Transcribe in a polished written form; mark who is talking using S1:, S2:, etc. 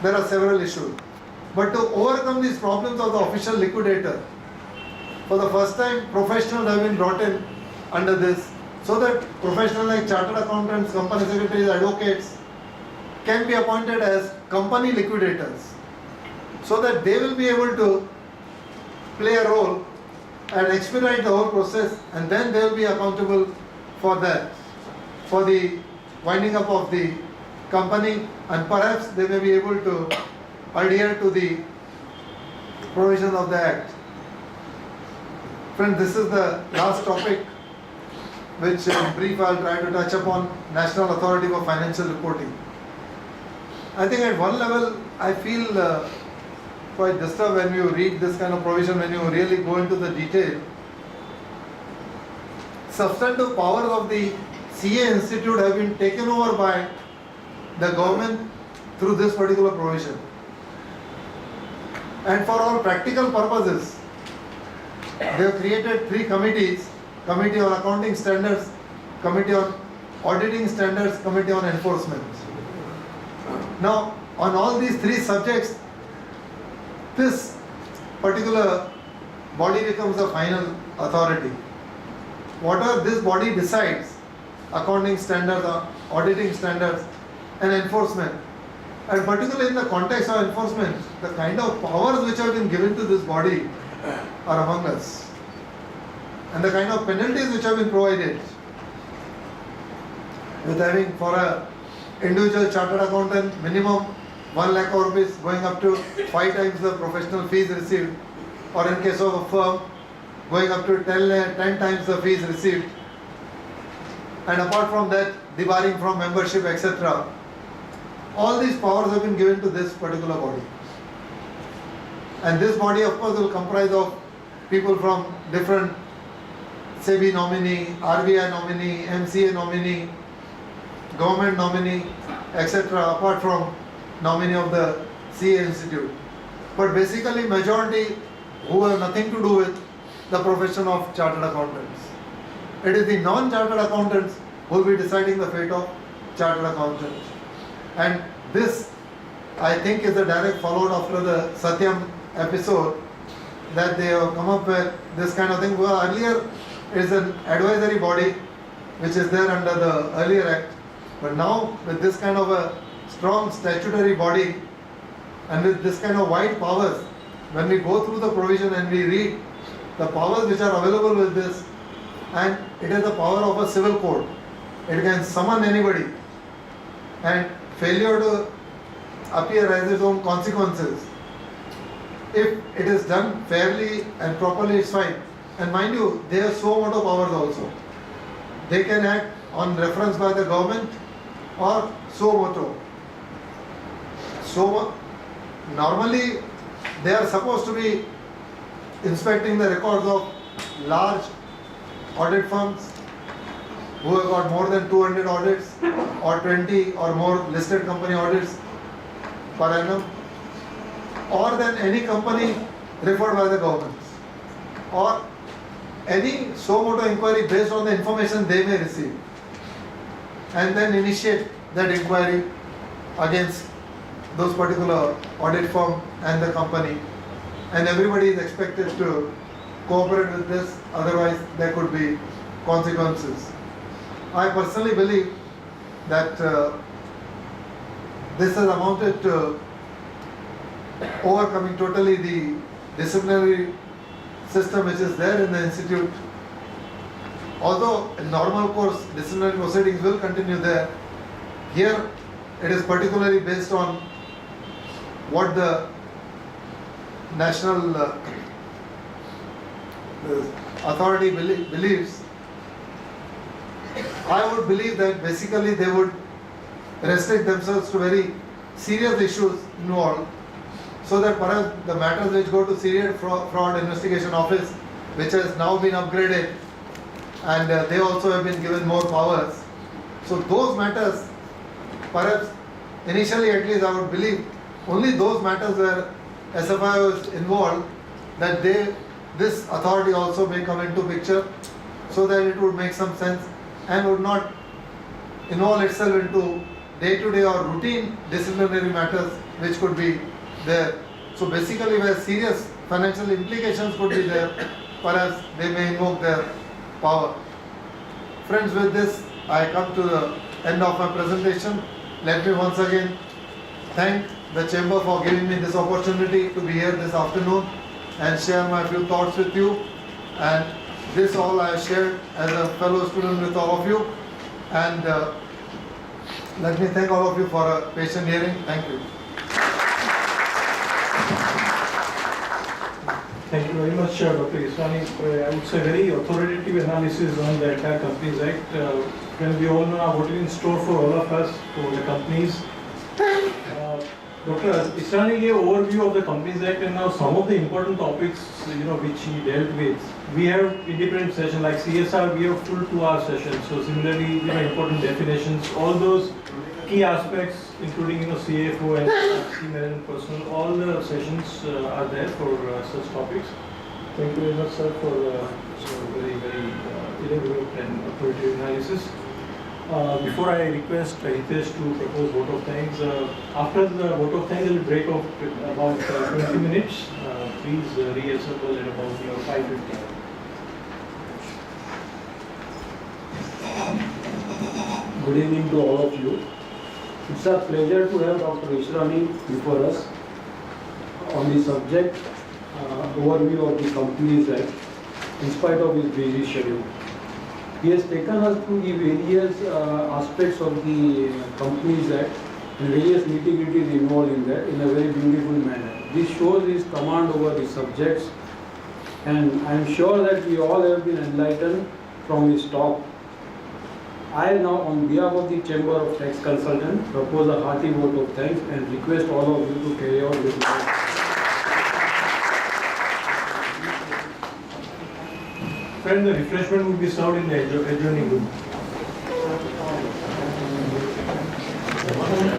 S1: there are several issues. But to overcome these problems of the official liquidator, for the first time professionals have been brought in under this, so that professionals like chartered accountants, company secretaries, advocates can be appointed as company liquidators, so that they will be able to play a role and expedite the whole process, and then they will be accountable for that, for the winding up of the company, and perhaps they may be able to adhere to the provisions of the Act. Friends, this is the last topic which in brief I will try to touch upon: National Authority for Financial Reporting. I think at one level I feel quite disturbed when you read this kind of provision, when you really go into the detail. Substantive powers of the CA Institute have been taken over by the government through this particular provision. And for all practical purposes, they have created three committees: Committee on Accounting Standards, Committee on Auditing Standards, Committee on Enforcement. Now, on all these three subjects, this particular body becomes the final authority. Whatever this body decides, accounting standards, auditing standards, and enforcement, and particularly in the context of enforcement, the kind of powers which have been given to this body are among us, and the kind of penalties which have been provided, with having for a individual chartered accountant minimum 1 lakh rupees going up to 5 times the professional fees received, or in case of a firm going up to 10 times the fees received, and apart from that debarring from membership, etc. All these powers have been given to this particular body, and this body of course will comprise of people from different SEBI nominee, RBI nominee, MCA nominee, government nominee, etc., apart from nominee of the CA Institute. But basically majority who have nothing to do with the profession of chartered accountants. It is the non-chartered accountants who will be deciding the fate of chartered accountants. And this, I think, is a direct follow-up after the Satyam episode, that they have come up with this kind of thing. Well, earlier it is an advisory body which is there under the earlier Act, but now with this kind of a strong statutory body and with this kind of wide powers, when we go through the provision and we read the powers which are available with this, and it is the power of a civil court. It can summon anybody, and failure to appear has its own consequences. If it is done fairly and properly, it's fine. And mind you, they have so much powers also. They can act on reference by the government or suo motu. So normally they are supposed to be inspecting the records of large audit firms who have got more than 200 audits or 20 or more listed company audits per annum, or than any company referred by the government, or any suo motu inquiry based on the information they may receive, and then initiate that inquiry against those particular audit firm and the company, and everybody is expected to cooperate with this, otherwise there could be consequences. I personally believe that this has amounted to overcoming totally the disciplinary system which is there in the institute. Although in normal course disciplinary proceedings will continue there, here it is particularly based on what the national authority believes. I would believe that basically they would restrict themselves to very serious issues involved, so that perhaps the matters which go to Serious Fraud Investigation Office, which has now been upgraded, and they also have been given more powers. So those matters, perhaps initially at least I would believe, only those matters where SFI was involved, that this authority also may come into picture, so that it would make some sense and would not involve itself into day-to-day or routine disciplinary matters which could be there. So basically where serious financial implications could be there, perhaps they may invoke their power. Friends, with this I come to the end of my presentation. Let me once again thank the Chamber for giving me this opportunity to be here this afternoon and share my few thoughts with you. And this all I shared as a fellow student with all of you. And let me thank all of you for a patient hearing. Thank you.
S2: Thank you very much, Dr. Israni, for, I would say, very authoritative analysis on the entire Companies Act. When we all know now what is in store for all of us, for the companies. Dr. Israni gave overview of the Companies Act and now some of the important topics, which he dealt with. We have independent session like CSR, we have full 2-hour sessions. So similarly, important definitions, all those key aspects, including CFO and senior and personal, all the sessions are there for such topics. Thank you very much, sir, for very, very elaborate and authoritative analysis. Before I request Hitesh to propose vote of thanks, after the vote of thanks, we'll break off about 20 minutes. Please reassemble at about 5:50.
S3: Good evening to all of you. It's a pleasure to have Dr. Israni before us on the subject overview of the Companies Act in spite of his busy schedule. He has taken us through the various aspects of the Companies Act and various nitty-gritties involved in that in a very beautiful manner. This shows his command over the subjects, and I am sure that we all have been enlightened from his talk. I now, on behalf of the Chamber of Tax Consultants, propose a hearty vote of thanks and request all of you to carry out this vote.
S2: Friend, the refreshment will be served in the adjoining room.